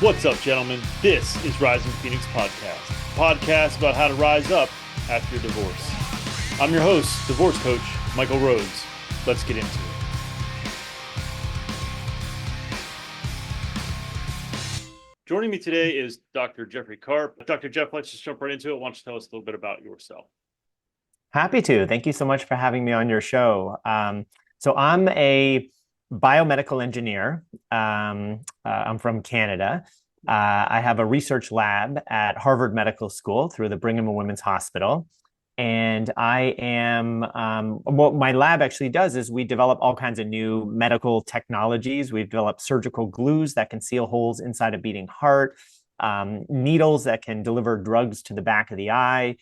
What's up, gentlemen? This is Rising Phoenix Podcast, a podcast about how to rise up after your divorce. I'm your host, divorce coach, Michael Rhodes. Let's get into it. Joining me today is Dr. Jeffrey Karp. Dr. Jeff, let's just jump right into it. Why don't you tell us a little bit about yourself? Happy to. Thank you so much for having me on your show. So I'm a biomedical engineer. I'm from Canada. I have a research lab at Harvard Medical School through the Brigham and Women's Hospital. And I am, what my lab actually does is we develop all kinds of new medical technologies. We've developed surgical glues that can seal holes inside a beating heart, needles that can deliver drugs to the back of the eye,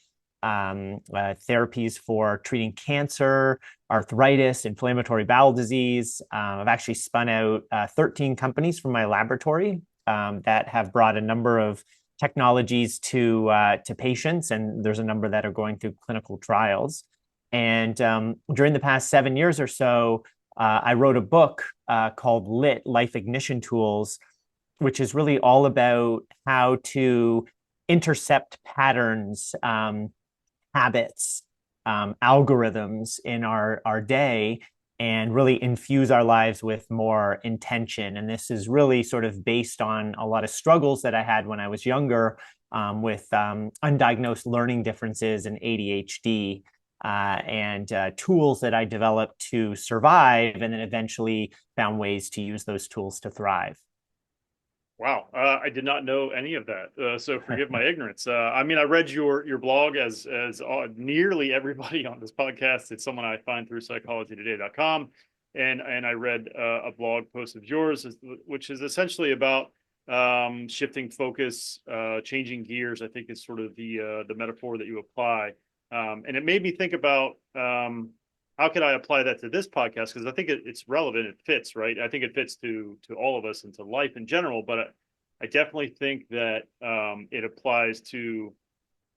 therapies for treating cancer, arthritis, inflammatory bowel disease. I've actually spun out 13 companies from my laboratory that have brought a number of technologies to patients, and there's a number that are going through clinical trials. And during the past 7 years or so, I wrote a book called LIT, Life Ignition Tools, which is really all about how to intercept patterns, habits, algorithms in our day, and really infuse our lives with more intention. And this is really sort of based on a lot of struggles that I had when I was younger with undiagnosed learning differences and ADHD, and tools that I developed to survive, and then eventually found ways to use those tools to thrive. Wow, I did not know any of that, so forgive my ignorance. I mean, I read your blog as nearly everybody on this podcast. It's someone I find through psychologytoday.com, and I read a blog post of yours, which is essentially about shifting focus, changing gears. I think is sort of the metaphor that you apply, and it made me think about how could I apply that to this podcast? Because I think it's relevant. It fits, right? I think it fits to all of us and to life in general. But I definitely think that it applies to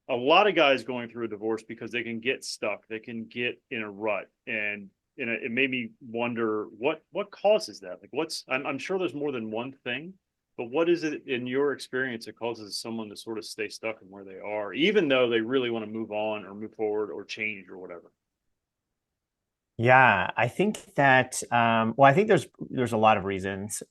a lot of guys going through a divorce because they can get stuck. They can get in a rut, and it made me wonder what causes that. Like, I'm sure there's more than one thing, but what is it in your experience that causes someone to sort of stay stuck in where they are, even though they really want to move on or move forward or change or whatever? Yeah, I think that I think there's a lot of reasons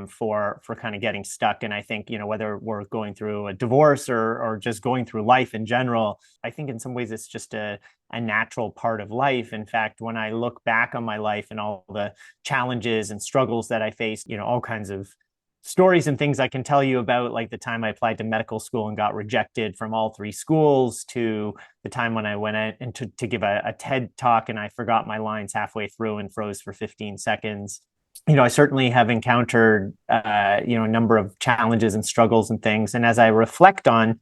for kind of getting stuck, and I think whether we're going through a divorce or just going through life in general, I think in some ways it's just a natural part of life. In fact, when I look back on my life and all the challenges and struggles that I faced, all kinds of stories and things I can tell you about, like the time I applied to medical school and got rejected from all three schools, to the time when I went in to give a TED talk and I forgot my lines halfway through and froze for 15 seconds. I certainly have encountered, a number of challenges and struggles and things. And as I reflect on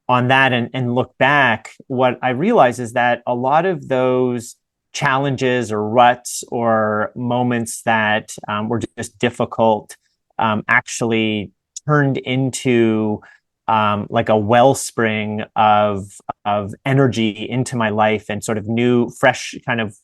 that and look back, what I realize is that a lot of those challenges or ruts or moments that were just difficult actually turned into like a wellspring of energy into my life, and sort of new, fresh kind of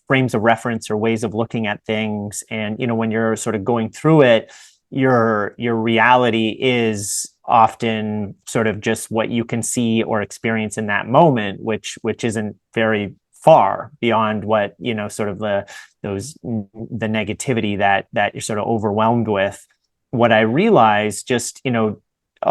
frames of reference or ways of looking at things. And when you're sort of going through it, your reality is often sort of just what you can see or experience in that moment, which isn't very far beyond what sort of the negativity that you're sort of overwhelmed with. What I realized just a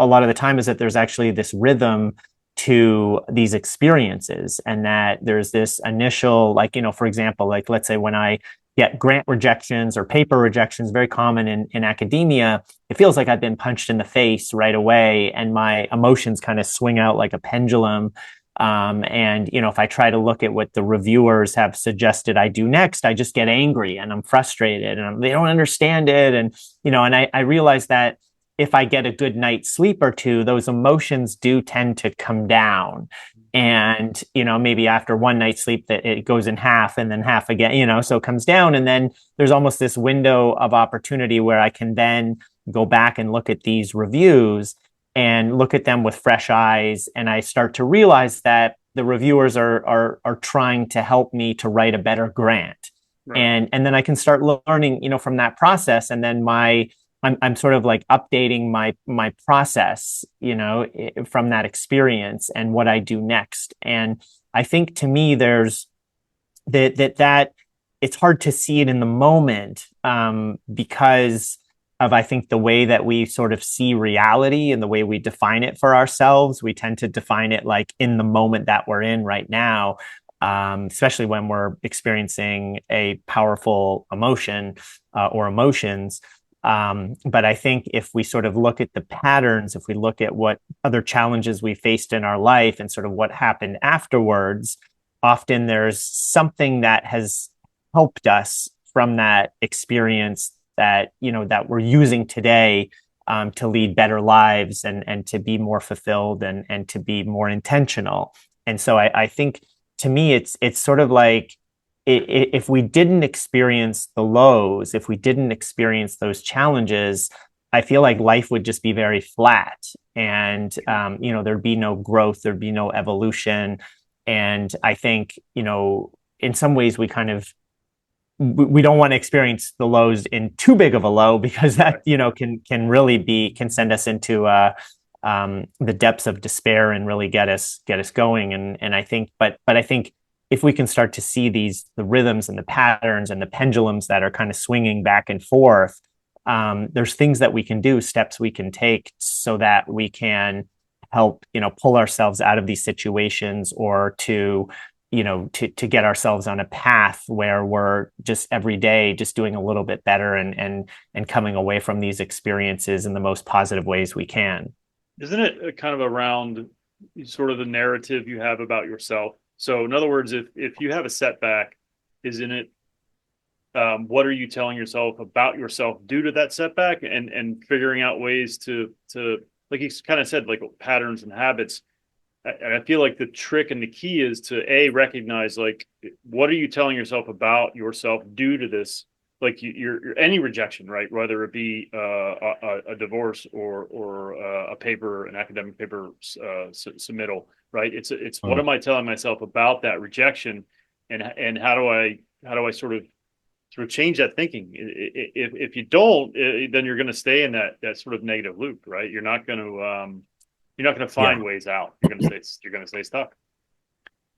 lot of the time is that there's actually this rhythm to these experiences, and that there's this initial, like for example, like let's say when I get grant rejections or paper rejections, very common in academia, it feels like I've been punched in the face right away, and my emotions kind of swing out like a pendulum. And if I try to look at what the reviewers have suggested I do next, I just get angry and I'm frustrated, and they don't understand it. And I realize that if I get a good night's sleep or two, those emotions do tend to come down. And maybe after one night's sleep that it goes in half, and then half again, so it comes down. And then there's almost this window of opportunity where I can then go back and look at these reviews and look at them with fresh eyes. And I start to realize that the reviewers are trying to help me to write a better grant. Right. And then I can start learning, from that process. And then my I'm sort of like updating my process, from that experience and what I do next. And I think to me, there's that it's hard to see it in the moment, because of, I think, the way that we sort of see reality and the way we define it for ourselves. We tend to define it like in the moment that we're in right now, especially when we're experiencing a powerful emotion, or emotions. But I think if we sort of look at the patterns, if we look at what other challenges we faced in our life and sort of what happened afterwards, often there's something that has helped us from that experience that that we're using today, to lead better lives and to be more fulfilled and to be more intentional. And so I think, to me, it's sort of like, if we didn't experience the lows, if we didn't experience those challenges, I feel like life would just be very flat, and there'd be no growth, there'd be no evolution. And I think, in some ways we don't want to experience the lows in too big of a low, because that, can really can send us into the depths of despair and really get us going. And I think, but I think if we can start to see the rhythms and the patterns and the pendulums that are kind of swinging back and forth, there's things that we can do, steps we can take, so that we can help pull ourselves out of these situations, or to get ourselves on a path where we're just every day just doing a little bit better, and coming away from these experiences in the most positive ways we can. Isn't it kind of around sort of the narrative you have about yourself? So, in other words, if you have a setback, isn't it, what are you telling yourself about yourself due to that setback, and figuring out ways to like you kind of said, like patterns and habits. I feel like the trick and the key is to recognize, like, what are you telling yourself about yourself due to this, like your any rejection, right? Whether it be a divorce, or a paper, an academic paper submittal, right? It's what Mm. am I telling myself about that rejection, and how do I sort of change that thinking? If you don't, then you're going to stay in that sort of negative loop, right? You're not going to Yeah. find ways out. You're going to stay stuck.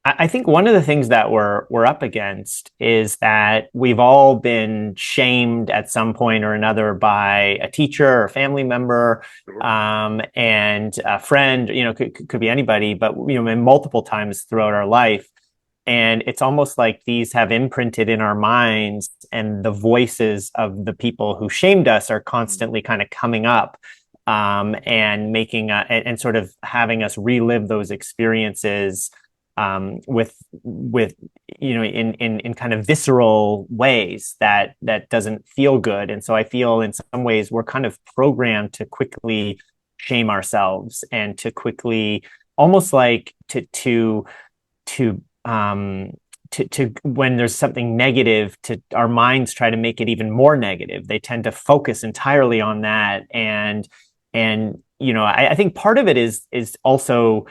I think one of the things that we're up against is that we've all been shamed at some point or another by a teacher or family member, Sure. and a friend. Could be anybody, but multiple times throughout our life. And it's almost like these have imprinted in our minds, and the voices of the people who shamed us are constantly kind of coming up, and making and sort of having us relive those experiences, with in kind of visceral ways that doesn't feel good. And so I feel in some ways we're kind of programmed to quickly shame ourselves, and to quickly, almost like to when there's something negative, to our minds try to make it even more negative. They tend to focus entirely on that. And I think part of it is also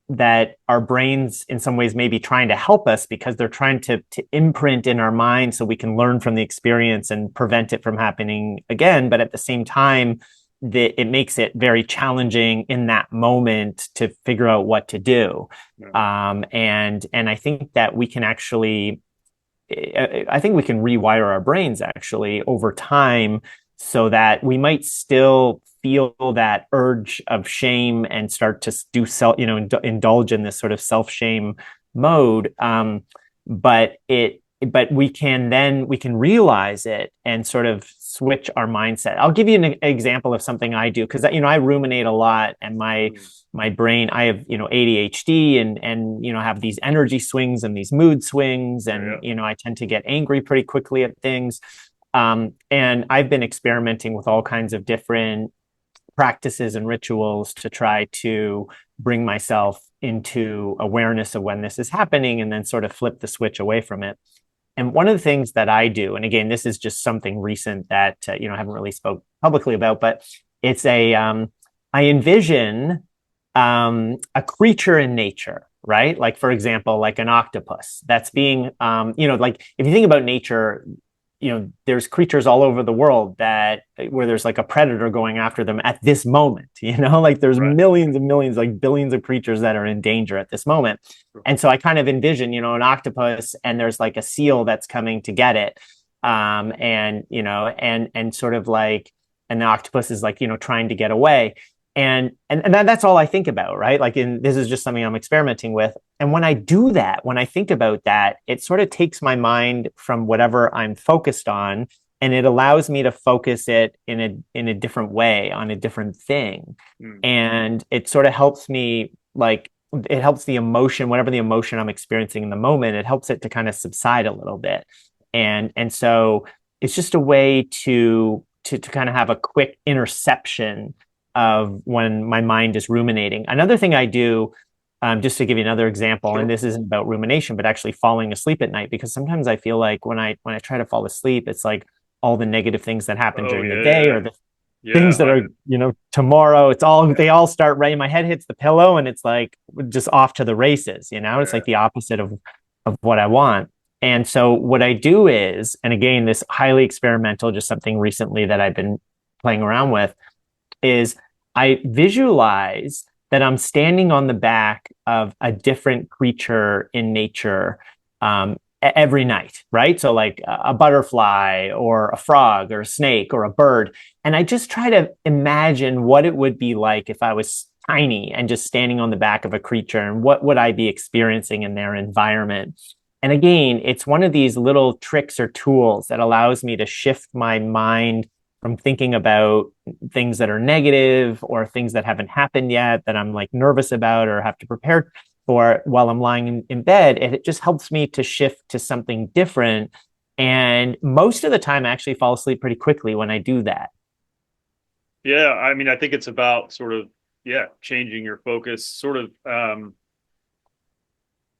that our brains in some ways may be trying to help us, because they're trying to imprint in our mind so we can learn from the experience and prevent it from happening again. But at the same time, it makes it very challenging in that moment to figure out what to do. Yeah. And I think that we can actually, I think we can rewire our brains actually over time, so that we might still feel that urge of shame and start to do indulge in this sort of self-shame mode. But we can realize it and sort of switch our mindset. I'll give you an example of something I do, because I ruminate a lot, and my brain, I have ADHD, and have these energy swings and these mood swings, and Yeah. I tend to get angry pretty quickly at things. And I've been experimenting with all kinds of different practices and rituals to try to bring myself into awareness of when this is happening, and then sort of flip the switch away from it. And one of the things that I do, and again, this is just something recent that I haven't really spoke publicly about, but it's I envision a creature in nature, right? Like, for example, like an octopus that's being, like, if you think about nature, there's creatures all over the world that where there's like a predator going after them at this moment, like there's Right. millions and millions, like billions of creatures that are in danger at this moment. And so I kind of envision, an octopus and there's like a seal that's coming to get it. And sort of like, and the octopus is like, trying to get away. And that's all I think about, right? Like this is just something I'm experimenting with. And when I do that, when I think about that, it sort of takes my mind from whatever I'm focused on, and it allows me to focus it in a different way on a different thing. Mm. And it sort of helps me, like, it helps the emotion, whatever the emotion I'm experiencing in the moment, it helps it to kind of subside a little bit. And so it's just a way to kind of have a quick interception of when my mind is ruminating. Another thing I do, just to give you another example, and Sure. this isn't about rumination, but actually falling asleep at night, because sometimes I feel like when I try to fall asleep, it's like all the negative things that happen Oh during the yeah, day, yeah, or the yeah. things that are, tomorrow. They all start right. My head hits the pillow, and it's like just off to the races. It's Yeah. like the opposite of what I want. And so what I do is, and again, this highly experimental, just something recently that I've been playing around with, is I visualize that I'm standing on the back of a different creature in nature, every night, right? So, like a butterfly or a frog or a snake or a bird. And I just try to imagine what it would be like if I was tiny and just standing on the back of a creature, and what would I be experiencing in their environment. And again, it's one of these little tricks or tools that allows me to shift my mind from thinking about things that are negative or things that haven't happened yet that I'm like nervous about or have to prepare for while I'm lying in bed. And it just helps me to shift to something different. And most of the time, I actually fall asleep pretty quickly when I do that. Yeah, I mean, I think it's about sort of, yeah, changing your focus, sort of,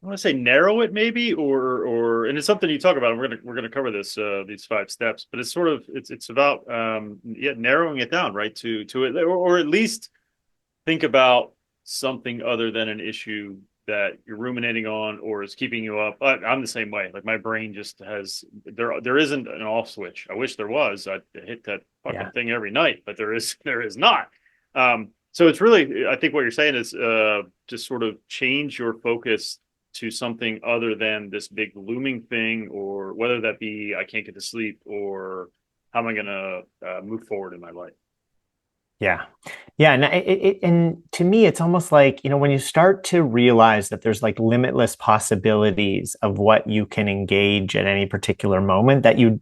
I want to say narrow it maybe, and it's something you talk about. And we're gonna cover this these 5 steps, but it's sort of it's about yeah, narrowing it down, right, to it, or at least think about something other than an issue that you're ruminating on or is keeping you up. I'm the same way. Like my brain just has there isn't an off switch. I wish there was. I hit that fucking Yeah. thing every night, but there is not. So it's really, I think what you're saying is just sort of change your focus to something other than this big looming thing, or whether that be I can't get to sleep, or how am I going to move forward in my life. Yeah. Yeah. And to me, it's almost like, when you start to realize that there's like limitless possibilities of what you can engage at any particular moment, that you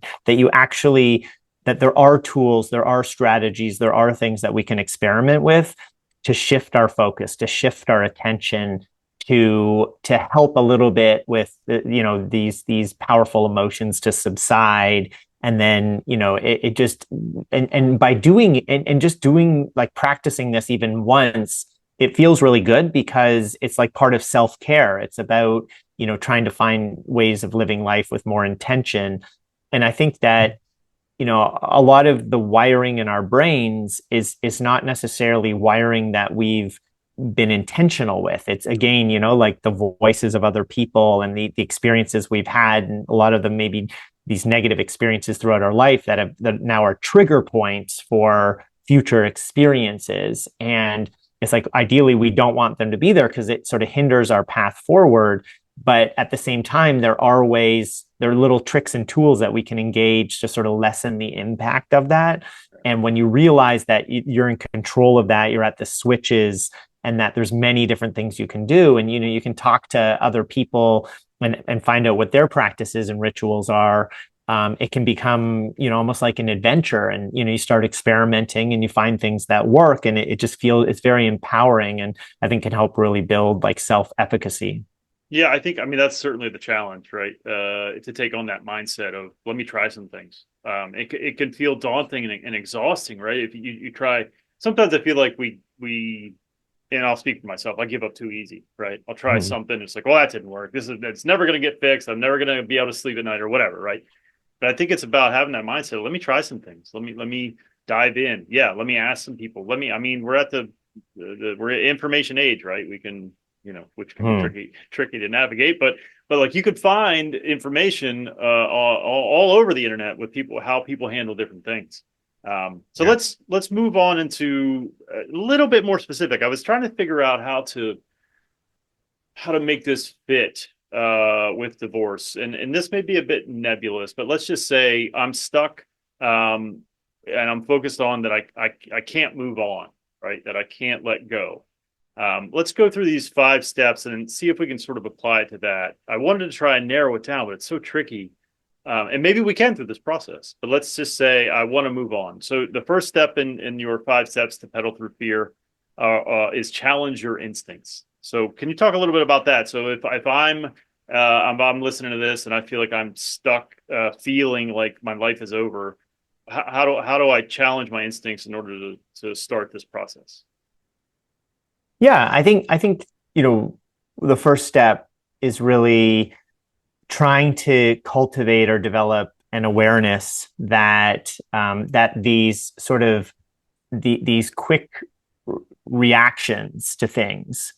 actually, that there are tools, there are strategies, there are things that we can experiment with to shift our focus, to shift our attention, to help a little bit with, these powerful emotions to subside. And then it just, and by doing and just doing, like, practicing this even once, it feels really good because it's like part of self-care. It's about trying to find ways of living life with more intention. And I think that a lot of the wiring in our brains is not necessarily wiring that we've been intentional with. It's, again, like the voices of other people and the experiences we've had, and a lot of them maybe these negative experiences throughout our life that now are trigger points for future experiences. And it's like, ideally we don't want them to be there because it sort of hinders our path forward. But at the same time, there are little tricks and tools that we can engage to sort of lessen the impact of that. And when you realize that you're in control of that, you're at the switches, and that there's many different things you can do, and you can talk to other people and find out what their practices and rituals are. It can become almost like an adventure, and you start experimenting and you find things that work, and it just feels, it's very empowering, and I think can help really build like self-efficacy. Yeah, I think, I mean, that's certainly the challenge, right? To take on that mindset of let me try some things. It can feel daunting and exhausting, right? If you try, sometimes I feel like and I'll speak for myself. I give up too easy, right? I'll try Mhm. something. It's like, well, that didn't work. It's never going to get fixed. I'm never going to be able to sleep at night or whatever, right? But I think it's about having that mindset. Let me try some things. Let me dive in. Yeah, let me ask some people. I mean, we're at we're information age, right? We can which can be Hmm. tricky to navigate. But like you could find information all over the internet with people how people handle different things. So Yeah. let's move on into a little bit more specific. I was trying to figure out how to make this fit with divorce, and this may be a bit nebulous, but let's just say I'm stuck, and I'm focused on that I can't move on, right? That I can't let go. Let's go through these 5 steps and see if we can sort of apply it to that. I wanted to try and narrow it down, but it's so tricky. And maybe we can through this process, but let's just say I want to move on. So the first step in your 5 steps to pedal through fear is challenge your instincts. So can you talk a little bit about that? So if I'm listening to this and I feel like I'm stuck, feeling like my life is over, how do I challenge my instincts in order to start this process? Yeah, I think the first step is really trying to cultivate or develop an awareness that that these sort of these quick reactions to things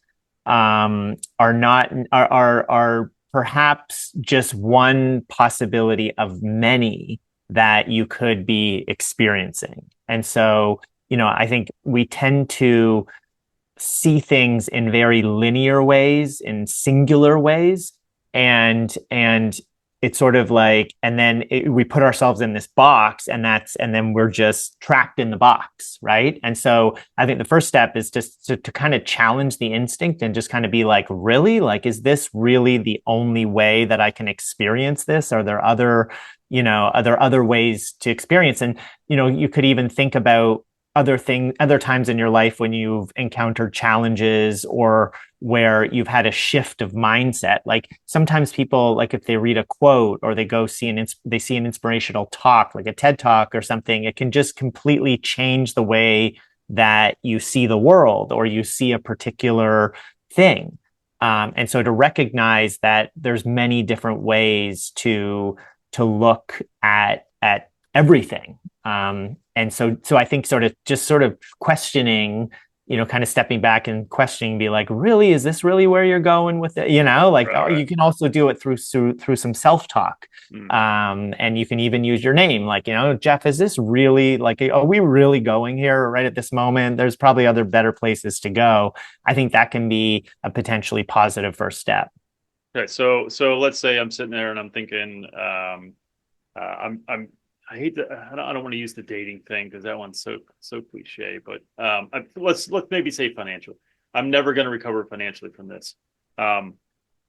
are not are perhaps just one possibility of many that you could be experiencing. And so, I think we tend to see things in very linear ways, in singular ways, and it's sort of like, and then we put ourselves in this box, and then we're just trapped in the box, right? And so I think the first step is just to kind of challenge the instinct and just kind of be like, really, like, is this really the only way that I can experience this? Are there other ways to experience? And you could even think about other times in your life when you've encountered challenges or where you've had a shift of mindset. Like sometimes people, like if they read a quote or they see an inspirational talk, like a TED talk or something, it can just completely change the way that you see the world or you see a particular thing. And so to recognize that there's many different ways to look at everything. And so I think sort of questioning, kind of stepping back and questioning, be like, really, is this really where you're going with it? Like, Right, right. you can also do it through some self-talk. Mm. And you can even use your name, like, Jeff, is this really like, are we really going here right at this moment? There's probably other better places to go. I think that can be a potentially positive first step. Okay, so let's say I'm sitting there and I'm thinking, I'm I hate to I don't want to use the dating thing because that one's so cliche, but let's maybe say financial. I'm never going to recover financially from this. Um,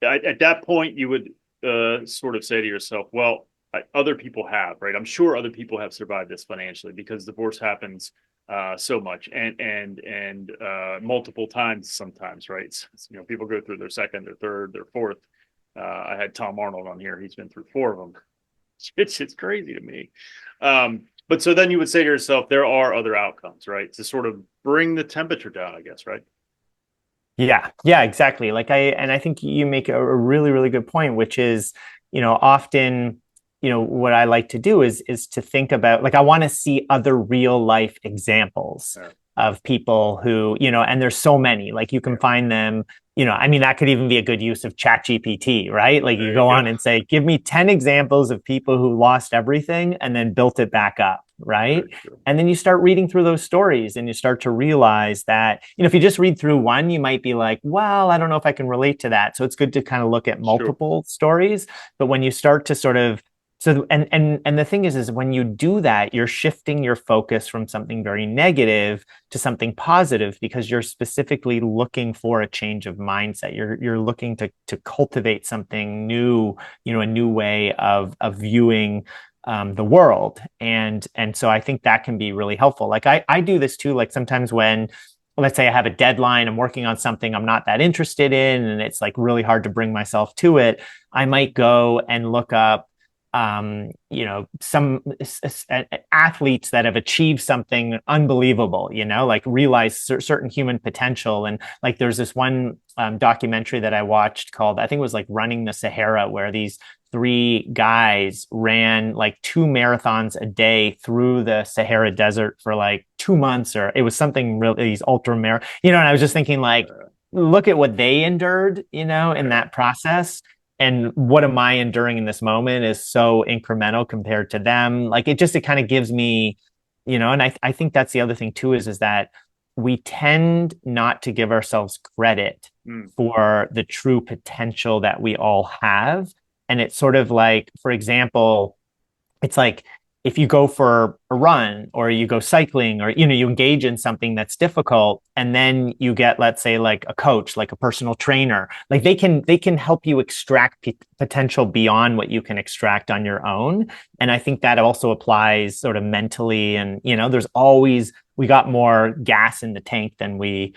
at that point, you would sort of say to yourself, well, other people have, right? I'm sure other people have survived this financially because divorce happens so much and multiple times sometimes, right? So, people go through their second, their third, their fourth. I had Tom Arnold on here; he's been through 4 of them. It's crazy to me. But so then you would say to yourself, there are other outcomes, right? To sort of bring the temperature down, I guess, right? Yeah, exactly. I think you make a really, really good point, which is, often, what I like to do is to think about, like, I want to see other real life examples Yeah, of people who, and there's so many, like you yeah. can find them, I mean, that could even be a good use of ChatGPT, right? Like you There you go go. on and say, give me 10 examples of people who lost everything and then built it back up, right? Very true. And then you start reading through those stories and you start to realize that, if you just read through one, you might be like, well, I don't know if I can relate to that. So it's good to kind of look at Sure. multiple stories. But when you start to sort of so and the thing is when you do that, you're shifting your focus from something very negative to something positive because you're specifically looking for a change of mindset. You're looking to cultivate something new, a new way of viewing the world. And so I think that can be really helpful. Like I do this too. Like sometimes when, let's say I have a deadline, I'm working on something I'm not that interested in, and it's like really hard to bring myself to it. I might go and look up some athletes that have achieved something unbelievable, like realize certain human potential. And like there's this one documentary that I watched called, I think it was like Running the Sahara, where these 3 guys ran like 2 marathons a day through the Sahara Desert for like 2 months, or it was something really, these ultra marathon, and I was just thinking like, look at what they endured, in Yeah. that process. And what am I enduring in this moment is so incremental compared to them. Like it kind of gives me, and I think that's the other thing too, is that we tend not to give ourselves credit Mm. for the true potential that we all have. And it's sort of like, for example, it's like if you go for a run or you go cycling or you engage in something that's difficult and then you get, let's say, like a coach, like a personal trainer, like they can help you extract potential beyond what you can extract on your own. And I think that also applies sort of mentally. And there's always, we got more gas in the tank than we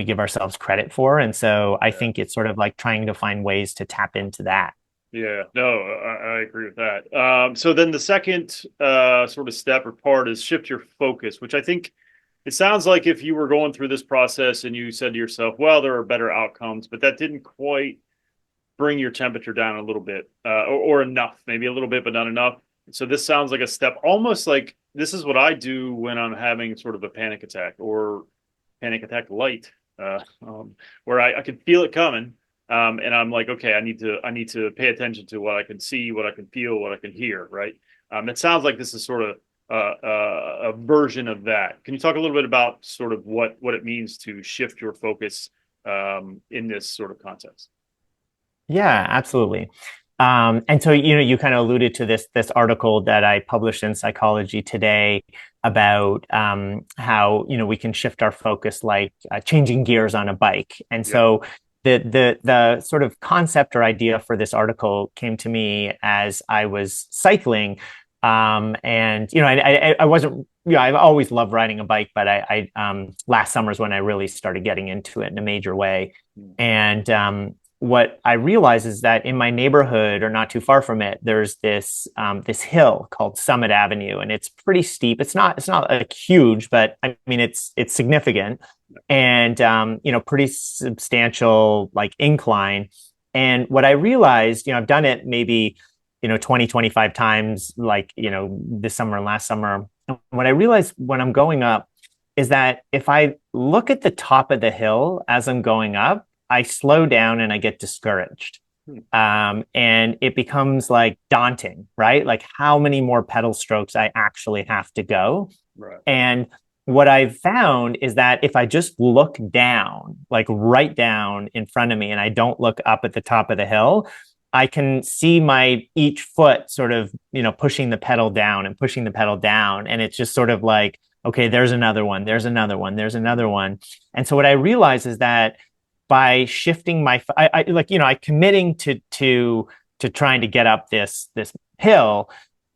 give ourselves credit for. And so I Yeah. think it's sort of like trying to find ways to tap into that. Yeah, no, I agree with that. So then the second sort of step or part is shift your focus, which I think it sounds like if you were going through this process and you said to yourself, well, there are better outcomes, but that didn't quite bring your temperature down a little bit or enough, maybe a little bit, but not enough. So this sounds like a step, almost like this is what I do when I'm having sort of a panic attack or panic attack light, where I can feel it coming. And I'm like, okay, I need to pay attention to what I can see, what I can feel, what I can hear, right? It sounds like this is sort of a version of that. Can you talk a little bit about sort of what it means to shift your focus in this sort of context? Yeah, absolutely. And so, you kind of alluded to this article that I published in Psychology Today about how we can shift our focus like changing gears on a bike. And Yep. so the sort of concept or idea for this article came to me as I was cycling. And I wasn't, I've always loved riding a bike, but last summer is when I really started getting into it in a major way. Mm. And what I realize is that in my neighborhood or not too far from it, there's this hill called Summit Avenue, and it's pretty steep. It's not like huge, but I mean it's significant, and pretty substantial like incline. And what I realized, I've done it maybe 20 25 times, like this summer and last summer. And what I realized when I'm going up is that if I look at the top of the hill as I'm going up, I slow down and I get discouraged. Hmm. And it becomes like daunting, right? Like how many more pedal strokes I actually have to go. Right. And what I've found is that if I just look down, like right down in front of me, and I don't look up at the top of the hill, I can see my each foot sort of, pushing the pedal down and pushing the pedal down. And it's just sort of like, okay, there's another one, there's another one, there's another one. And so what I realize is that by shifting I like, I committing to trying to get up this hill.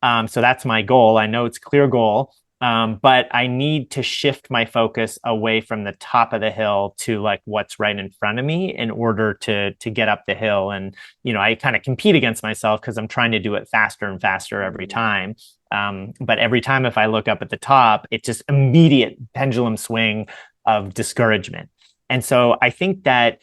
So that's my goal. I know it's a clear goal. But I need to shift my focus away from the top of the hill to like what's right in front of me in order to get up the hill. And I kind of compete against myself because I'm trying to do it faster and faster every Mm. time. But every time if I look up at the top, it's just immediate pendulum swing of discouragement. And so I think that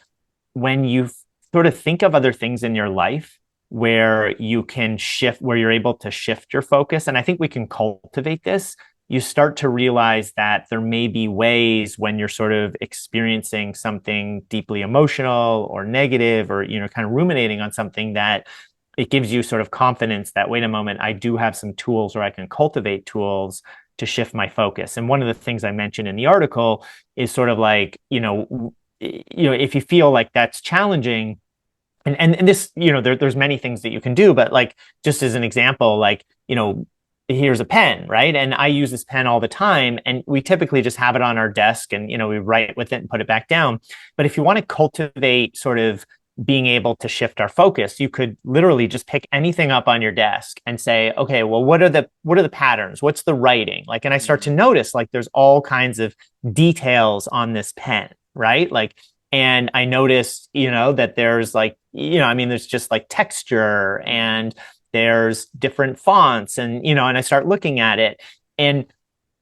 when you sort of think of other things in your life where you can shift, where you're able to shift your focus, and I think we can cultivate this, you start to realize that there may be ways when you're sort of experiencing something deeply emotional or negative or, kind of ruminating on something, that it gives you sort of confidence that, wait a moment, I do have some tools, or I can cultivate tools to shift my focus. And one of the things I mentioned in the article is sort of like, if you feel like that's challenging, and this, there's many things that you can do, but like just as an example, like, here's a pen, right? And I use this pen all the time, and we typically just have it on our desk, and we write with it and put it back down. But if you want to cultivate sort of being able to shift our focus, you could literally just pick anything up on your desk and say, okay, well, what are the patterns? What's the writing? Like, and I start to Mm. notice like there's all kinds of details on this pen, right? Like, and I noticed, that there's like, I mean, there's just like texture, and there's different fonts, and and I start looking at it, and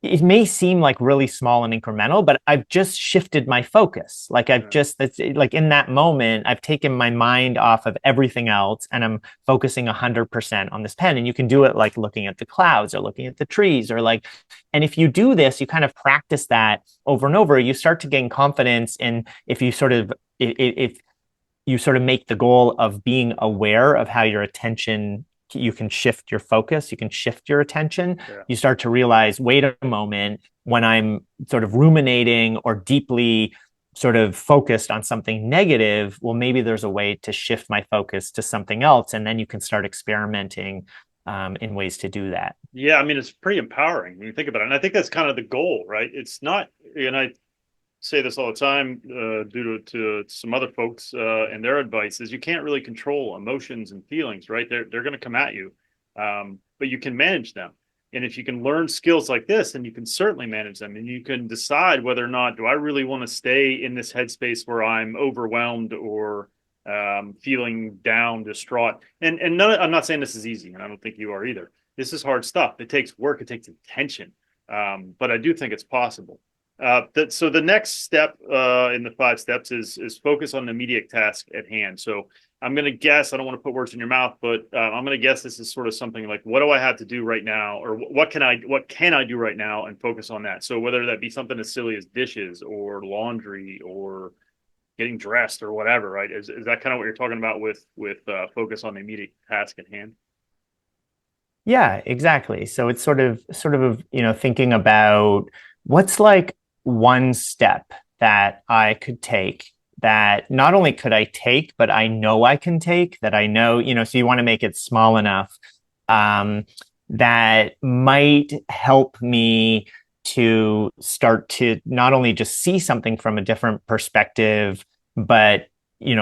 it may seem like really small and incremental, but I've just shifted my focus. Like I've Yeah. just, that's like in that moment, I've taken my mind off of everything else and I'm focusing 100% on this pen. And you can do it like looking at the clouds or looking at the trees or like, and if you do this, you kind of practice that over and over, you start to gain confidence in if you sort of, if you sort of make the goal of being aware of how your attention, you can shift your focus, you can shift your attention, Yeah. you start to realize, wait a moment, when I'm sort of ruminating or deeply sort of focused on something negative, well, maybe there's a way to shift my focus to something else. And then you can start experimenting in ways to do that. Yeah, I mean, it's pretty empowering when you think about it. And I think that's kind of the goal, right? It's not, and I say this all the time due to some other folks and their advice is you can't really control emotions and feelings, right? They're going to come at you, but you can manage them. And if you can learn skills like this, then you can certainly manage them, and you can decide whether or not do I really want to stay in this headspace where I'm overwhelmed or feeling down, distraught. And none, I'm not saying this is easy, and I don't think you are either. This is hard stuff. It takes work. It takes attention, but I do think it's possible. So the next step in the 5 steps is focus on the immediate task at hand. So I'm going to guess, I don't want to put words in your mouth, but I'm going to guess this is sort of something like, what do I have to do right now, or what can I do right now, and focus on that. So whether that be something as silly as dishes or laundry or getting dressed or whatever, right? Is that kind of what you're talking about with focus on the immediate task at hand? Yeah, exactly. So it's sort of, thinking about what's like one step that I could take that not only could I take, but I know I can take that I know, so you want to make it small enough um, that might help me to start to not only just see something from a different perspective, but,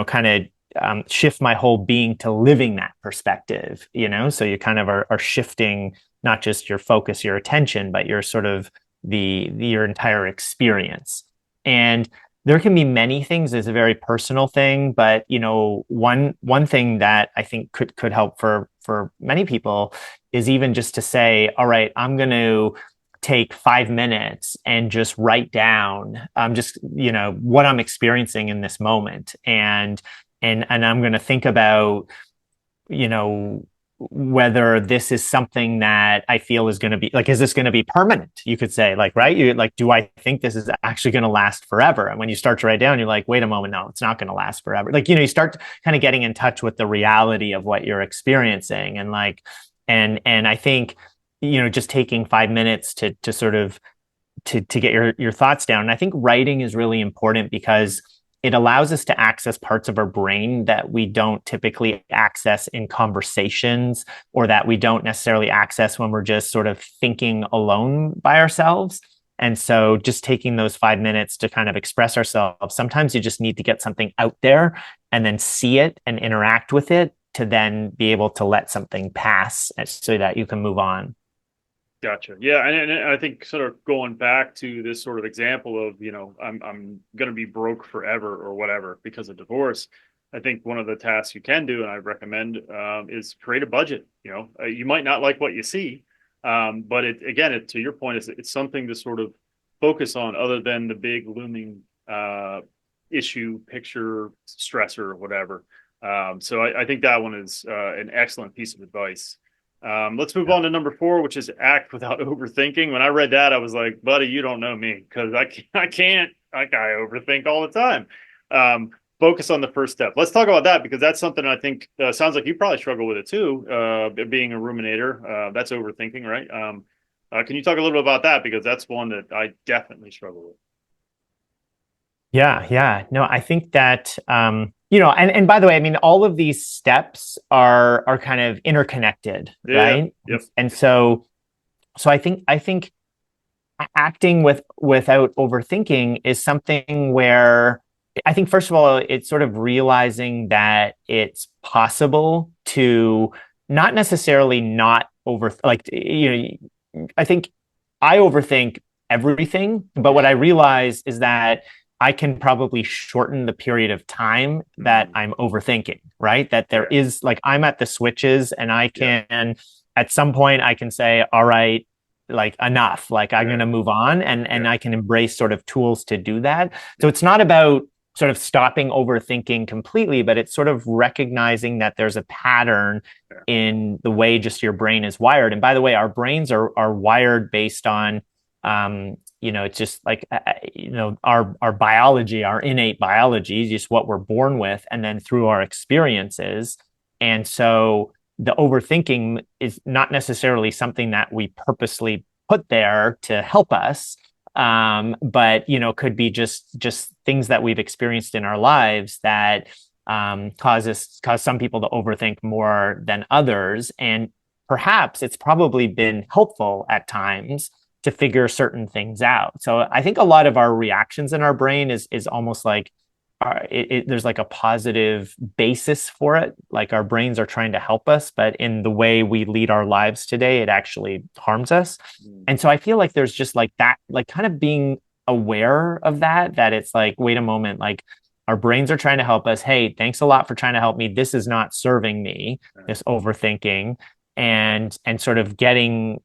kind of shift my whole being to living that perspective, so you kind of are shifting not just your focus, your attention, but your sort of your entire experience. And there can be many things. It's a very personal thing, but one thing that I think could help for many people is even just to say, all right, I'm going to take 5 minutes and just write down just what I'm experiencing in this moment, and I'm going to think about you know whether this is something that I feel is going to be like, is this going to be permanent? You could say, like, right? You like, do I think this is actually going to last forever? And when you start to write down, you're like, wait a moment, no, it's not going to last forever. Like, you start kind of getting in touch with the reality of what you're experiencing, and like, and I think just taking 5 minutes to sort of to get your thoughts down. And I think writing is really important because it allows us to access parts of our brain that we don't typically access in conversations, or that we don't necessarily access when we're just sort of thinking alone by ourselves. And so just taking those 5 minutes to kind of express ourselves, sometimes you just need to get something out there and then see it and interact with it to then be able to let something pass so that you can move on. Gotcha. Yeah, and I think sort of going back to this sort of example of, I'm going to be broke forever or whatever because of divorce. I think one of the tasks you can do, and I recommend, is create a budget. You might not like what you see, but to your point, it's something to sort of focus on other than the big looming issue, picture, stressor, or whatever. So I think that one is an excellent piece of advice. Let's move on to number 4, which is act without overthinking. When I read that, I was like, buddy, you don't know me, because I can't, like, I overthink all the time. Focus on the first step. Let's talk about that, because that's something I think sounds like you probably struggle with it too. Being a ruminator, that's overthinking, right? Can you talk a little bit about that? Because that's one that I definitely struggle with. Yeah. No, I think that and by the way, I mean, all of these steps are kind of interconnected, Yeah. right? Yep. And so I think acting without overthinking is something where I think, first of all, it's sort of realizing that it's possible to not necessarily not over, like, I think I overthink everything, but what I realize is that I can probably shorten the period of time that Mm, I'm overthinking, right? That there yeah. is, like, I'm at the switches and I Yeah. can, at some point, I can say, all right, like enough, like I'm going Yeah. to move on, and Yeah. I can embrace sort of tools to do that. So it's not about sort of stopping overthinking completely, but it's sort of recognizing that there's a pattern Yeah. in the way just your brain is wired. And by the way, our brains are wired based on it's just like our biology, our innate biology, just what we're born with, and then through our experiences. And so the overthinking is not necessarily something that we purposely put there to help us, but could be just things that we've experienced in our lives that cause some people to overthink more than others. And perhaps it's probably been helpful at times to figure certain things out. So I think a lot of our reactions in our brain is almost like there's like a positive basis for it. Like our brains are trying to help us, but in the way we lead our lives today, it actually harms us. Mm. And so I feel like there's just like that, like kind of being aware of that it's like, wait a moment, like our brains are trying to help us. Hey, thanks a lot for trying to help me. This is not serving me, Yeah. this overthinking, and sort of getting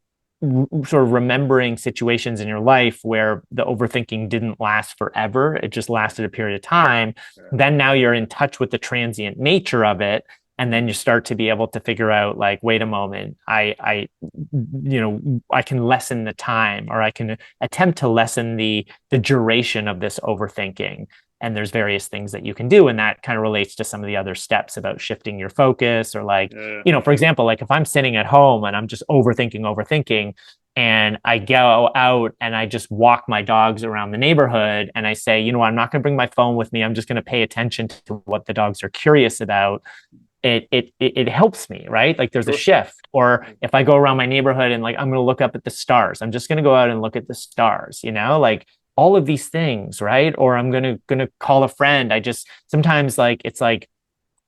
sort of remembering situations in your life where the overthinking didn't last forever. It just lasted a period of time. Yeah. Then now you're in touch with the transient nature of it. And then you start to be able to figure out like, wait a moment, I can lessen the time, or I can attempt to lessen the duration of this overthinking. And there's various things that you can do. And that kind of relates to some of the other steps about shifting your focus, or like, Yeah. for example, like if I'm sitting at home and I'm just overthinking, and I go out and I just walk my dogs around the neighborhood and I say, I'm not going to bring my phone with me. I'm just going to pay attention to what the dogs are curious about. It helps me, right? Like there's a Sure. shift. Or if I go around my neighborhood and like I'm going to look up at the stars, I'm just going to go out and look at the stars, like all of these things, right? Or I'm going to call a friend. I just sometimes like it's like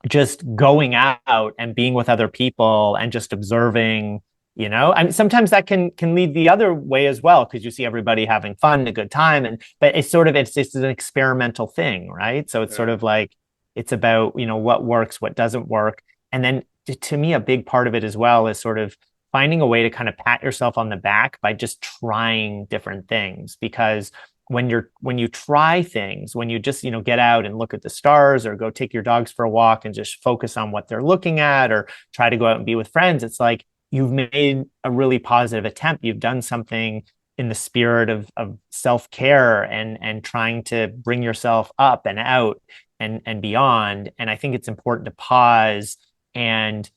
just going out and being with other people and just observing. I mean, sometimes that can lead the other way as well, because you see everybody having fun, a good time, but it's an experimental thing, right? So it's sort Yeah. of like it's about what works, what doesn't work. And then to me, a big part of it as well is sort of finding a way to kind of pat yourself on the back by just trying different things. Because when you try things, when you just get out and look at the stars, or go take your dogs for a walk and just focus on what they're looking at, or try to go out and be with friends, it's like you've made a really positive attempt. You've done something in the spirit of self-care, and trying to bring yourself up and out and beyond. And I think it's important to pause and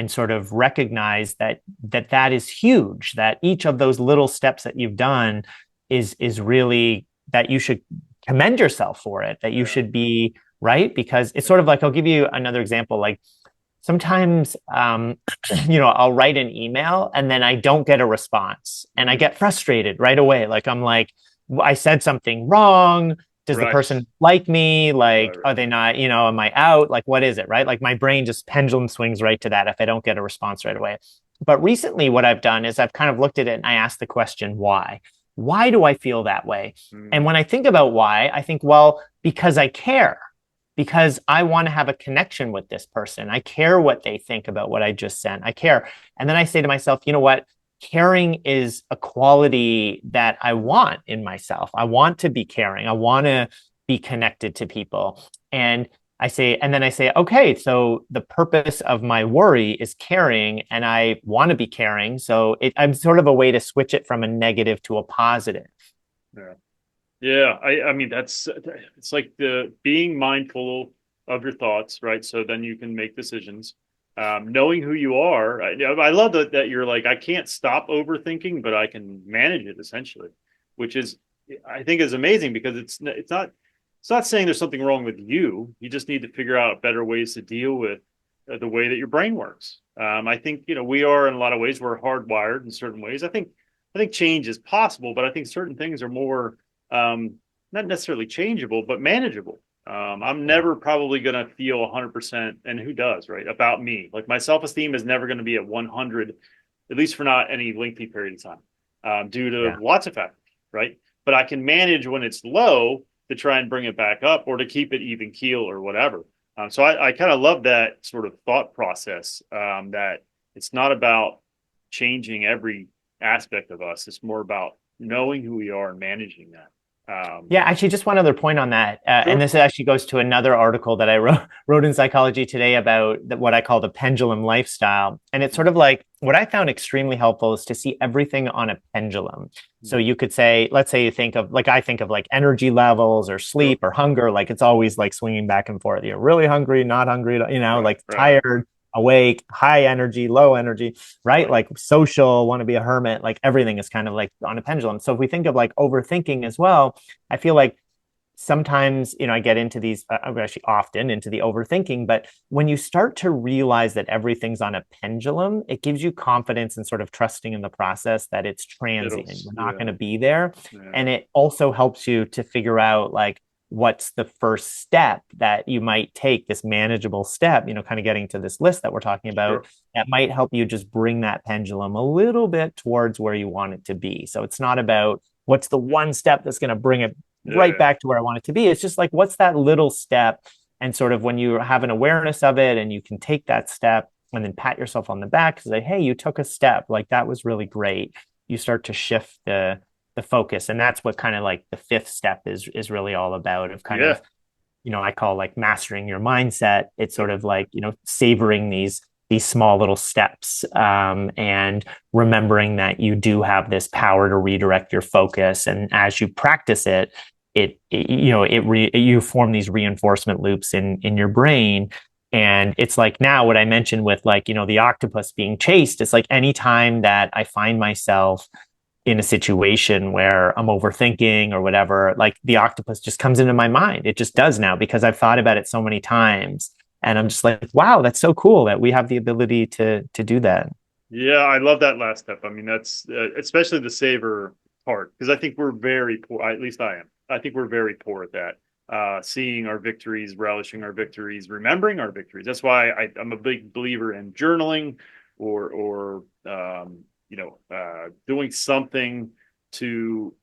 sort of recognize that is huge, that each of those little steps that you've done is really, that you should commend yourself for it, that you Yeah. should be right. Because it's sort of like, I'll give you another example. Like sometimes I'll write an email and then I don't get a response, and I Mm. get frustrated right away. Like I'm like, I said something wrong. Does the Right. person like me? Right. Like, Right. are they not, am I out? Like, what is it? Right. Like my brain just pendulum swings right to that if I don't get a response right away. But recently what I've done is I've kind of looked at it and I asked the question, why? Why do I feel that way? And Mm. when I think about why, I think, well, because I care, because I want to have a connection with this person. I care what they think about what I just sent. I care. And then I say to myself, you know what? Caring is a quality that I want in myself. I want to be caring. I want to be connected to people. And then I say, okay, so the purpose of my worry is caring, and I want to be caring. So I'm sort of a way to switch it from a negative to a positive. Yeah. Yeah, I mean it's like the being mindful of your thoughts, right? So then you can make decisions. Knowing who you are. I love that you're like, I can't stop overthinking, but I can manage it essentially, which is, I think, is amazing, because it's not saying there's something wrong with you. You just need to figure out better ways to deal with the way that your brain works. I think we are, in a lot of ways, we're hardwired in certain ways. I think change is possible, but I think certain things are more um, not necessarily changeable, but manageable. I'm Yeah. never probably going to feel 100%, and who does, right? About me. Like my self esteem is never going to be at 100, at least for not any lengthy period of time, due to Yeah. lots of factors, right? But I can manage when it's low to try and bring it back up, or to keep it even keel or whatever. So I kind of love that sort of thought process, that it's not about changing every aspect of us. It's more about knowing who we are and managing that. Yeah, actually, just one other point on that, and Sure. this actually goes to another article that I wrote in Psychology Today about what I call the pendulum lifestyle. And it's sort of like what I found extremely helpful is to see everything on a pendulum. So you could say, let's say you think of like I think of like energy levels or Sure. sleep or hunger, like it's always like swinging back and forth. You're really hungry, not hungry, Right. like Right. tired, awake, high energy, low energy, right? Right. Like social, want to be a hermit, like everything is kind of like on a pendulum. So if we think of like overthinking as well, I feel like sometimes, I get into these, I'm actually often into the overthinking, but when you start to realize that everything's on a pendulum, it gives you confidence and sort of trusting in the process that it's transient. You're not Yeah. going to be there. Yeah. And it also helps you to figure out like, what's the first step that you might take, this manageable step, kind of getting to this list that we're talking about, Sure. that might help you just bring that pendulum a little bit towards where you want it to be. So it's not about what's the one step that's going to bring it right Yeah. back to where I want it to be. It's just like, what's that little step? And sort of when you have an awareness of it and you can take that step and then pat yourself on the back and say, hey, you took a step. Like that was really great. You start to shift the focus. And that's what kind of like the fifth step is really all about of kind Yeah. of, I call like mastering your mindset. It's Yep. sort of like, savoring these small little steps, and remembering that you do have this power to redirect your focus. And as you practice it, you form these reinforcement loops in your brain. And it's like now what I mentioned with like, the octopus being chased, it's like anytime that I find myself in a situation where I'm overthinking or whatever, like the octopus just comes into my mind. It just does now because I've thought about it so many times. And I'm just like, wow, that's so cool that we have the ability to do that. Yeah, I love that last step. I mean, that's especially the savor part because I think we're very poor. At least I am. I think we're very poor at that. Seeing our victories, relishing our victories, remembering our victories. That's why I'm a big believer in journaling or doing something to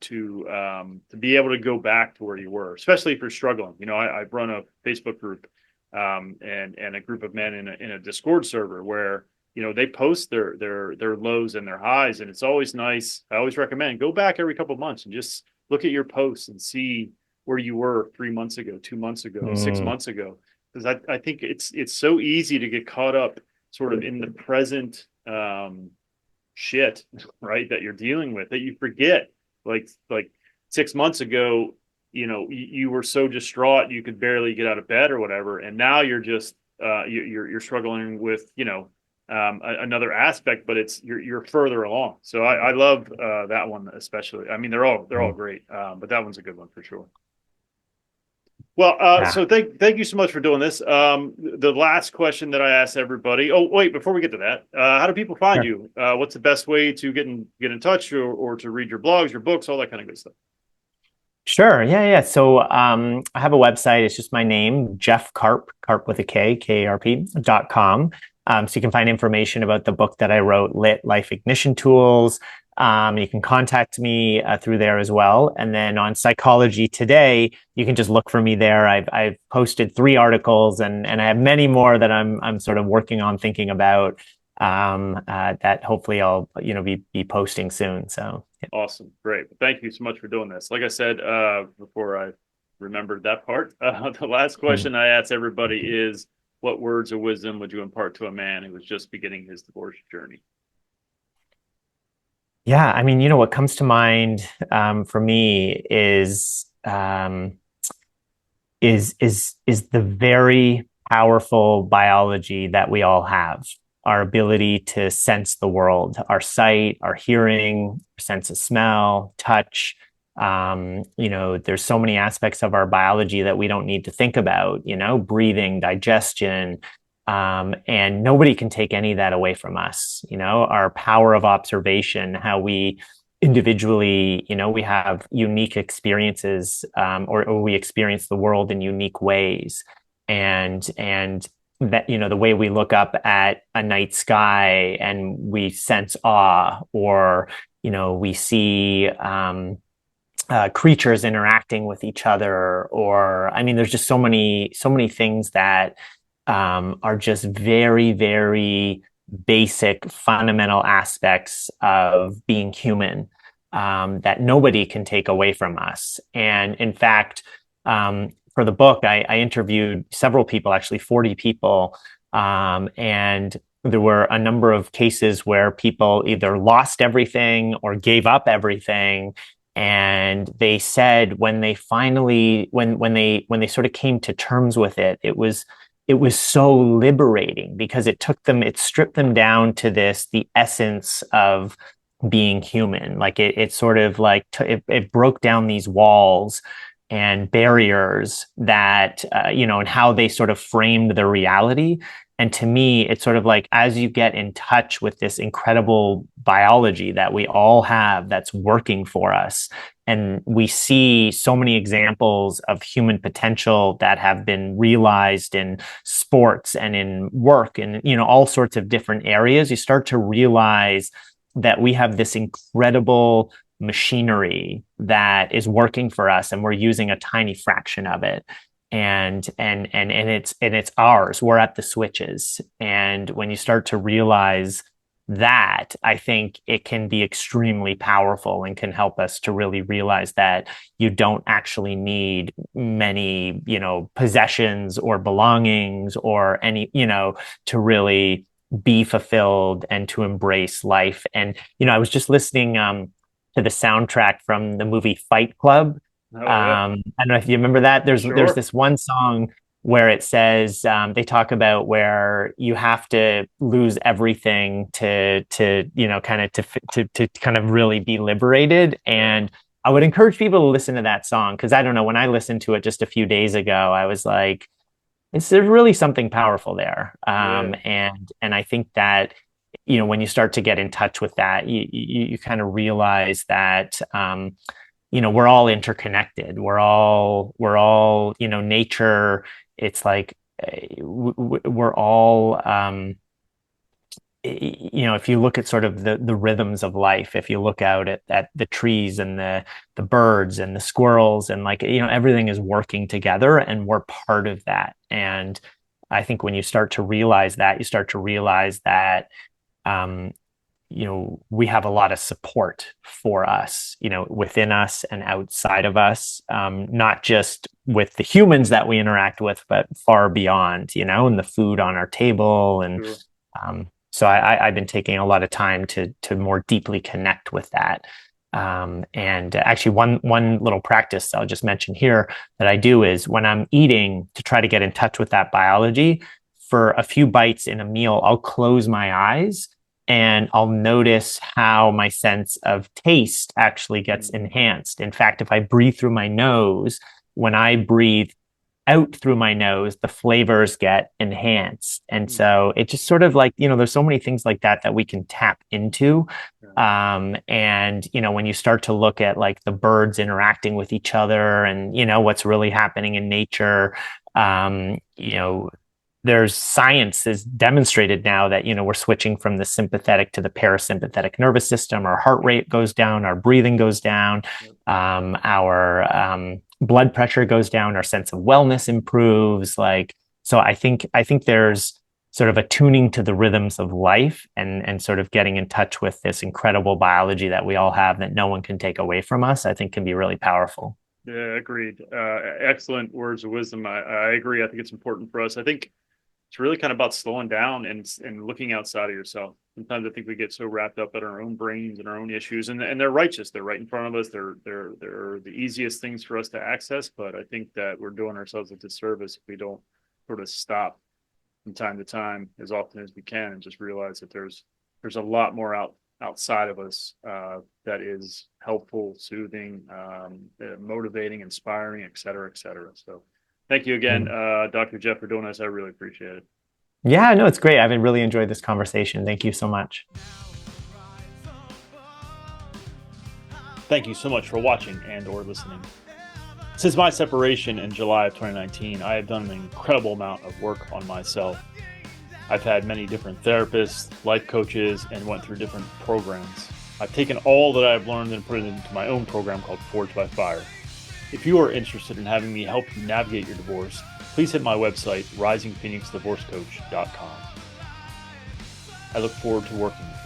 be able to go back to where you were, especially if you're struggling. I've run a Facebook group and a group of men in a Discord server where they post their lows and their highs, and it's always nice. I always recommend go back every couple of months and just look at your posts and see where you were 3 months ago, 2 months ago, six Mm. months ago. Because I think it's so easy to get caught up sort of in the present shit, right, that you're dealing with that you forget. Like 6 months ago, you were so distraught you could barely get out of bed or whatever, and now you're just you're struggling with another aspect, but you're further along. So I love that one especially. I mean, they're all great, but that one's a good one for sure. Well, Yeah. so thank you so much for doing this. The last question that I ask everybody. Oh, wait, before we get to that, how do people find Sure. you? What's the best way to get in touch or to read your blogs, your books, all that kind of good stuff? Sure. Yeah, yeah. So I have a website. It's just my name, Jeff Karp, Karp with a K, KARP.com. So you can find information about the book that I wrote, Lit Life Ignition Tools. You can contact me through there as well. And then on Psychology Today, you can just look for me there. I've posted 3 articles and I have many more that I'm sort of working on thinking about, that hopefully I'll be posting soon. So yeah. Awesome. Great. Thank you so much for doing this. Like I said, before I remembered that part, the last question I ask everybody is what words of wisdom would you impart to a man who was just beginning his divorce journey? Yeah, I mean, what comes to mind for me is the very powerful biology that we all have. Our ability to sense the world, our sight, our hearing, our sense of smell, touch. There's so many aspects of our biology that we don't need to think about, breathing, digestion, and nobody can take any of that away from us. Our power of observation, how we individually, we have unique experiences, or we experience the world in unique ways. And that, the way we look up at a night sky and we sense awe, or, we see, creatures interacting with each other, or I mean, there's just so many things that are just very, very basic fundamental aspects of being human that nobody can take away from us. And in fact, for the book, I interviewed several people, actually 40 people, and there were a number of cases where people either lost everything or gave up everything. And they said when they finally, when they sort of came to terms with it, it was so liberating because it stripped them down to the essence of being human. Like it sort of like it broke down these walls and barriers that and how they sort of framed the reality. And to me, it's sort of like as you get in touch with this incredible biology that we all have that's working for us, and we see so many examples of human potential that have been realized in sports and in work and all sorts of different areas, you start to realize that we have this incredible machinery that is working for us and we're using a tiny fraction of it, and it's ours. We're at the switches. And when you start to realize that, I think it can be extremely powerful and can help us to really realize that you don't actually need many possessions or belongings or any to really be fulfilled and to embrace life. And I was just listening to the soundtrack from the movie Fight Club. Oh yeah, I don't know if you remember that. There's sure. this one song where it says they talk about where you have to lose everything to kind of to kind of really be liberated. Yeah, And I would encourage people to listen to that song because I don't know, when I listened to it just a few days ago, I was like, there's really something powerful there. yeah, And I think that when you start to get in touch with that, you kind of realize that we're all interconnected. We're all nature. It's like we're all if you look at sort of the rhythms of life, if you look out at the trees and the birds and the squirrels and like everything is working together and we're part of that. And I think when you start to realize that, you start to realize that um, we have a lot of support for us, within us and outside of us, not just with the humans that we interact with, but far beyond, and the food on our table. And sure. so I've been taking a lot of time to more deeply connect with that. And actually, one little practice I'll just mention here that I do is when I'm eating to try to get in touch with that biology. For a few bites in a meal, I'll close my eyes and I'll notice how my sense of taste actually gets Mm, enhanced. In fact, if I breathe through my nose, when I breathe out through my nose, the flavors get enhanced. And mm, so it just sort of like, there's so many things like that that we can tap into. yeah, And, when you start to look at like the birds interacting with each other and, what's really happening in nature, um, you know, there's science has demonstrated now that we're switching from the sympathetic to the parasympathetic nervous system. Our heart rate goes down, our breathing goes down, yeah. our blood pressure goes down, our sense of wellness improves. Like so, I think there's sort of attuning to the rhythms of life and sort of getting in touch with this incredible biology that we all have that no one can take away from us. I think can be really powerful. Yeah, agreed. Excellent words of wisdom. I agree. I think it's important for us. I think it's really kind of about slowing down and looking outside of yourself. Sometimes I think we get so wrapped up in our own brains and our own issues, and they're righteous. They're right in front of us. They're the easiest things for us to access. But I think that we're doing ourselves a disservice if we don't sort of stop from time to time as often as we can and just realize that there's a lot more outside of us that is helpful, soothing, motivating, inspiring, et cetera, et cetera. So thank you again, Dr. Jeff, for doing this. I really appreciate it. Yeah, no, it's great. I've really enjoyed this conversation. Thank you so much. Thank you so much for watching and or listening. Since my separation in July of 2019, I have done an incredible amount of work on myself. I've had many different therapists, life coaches, and went through different programs. I've taken all that I've learned and put it into my own program called Forged by Fire. If you are interested in having me help you navigate your divorce, please hit my website, risingphoenixdivorcecoach.com. I look forward to working with you.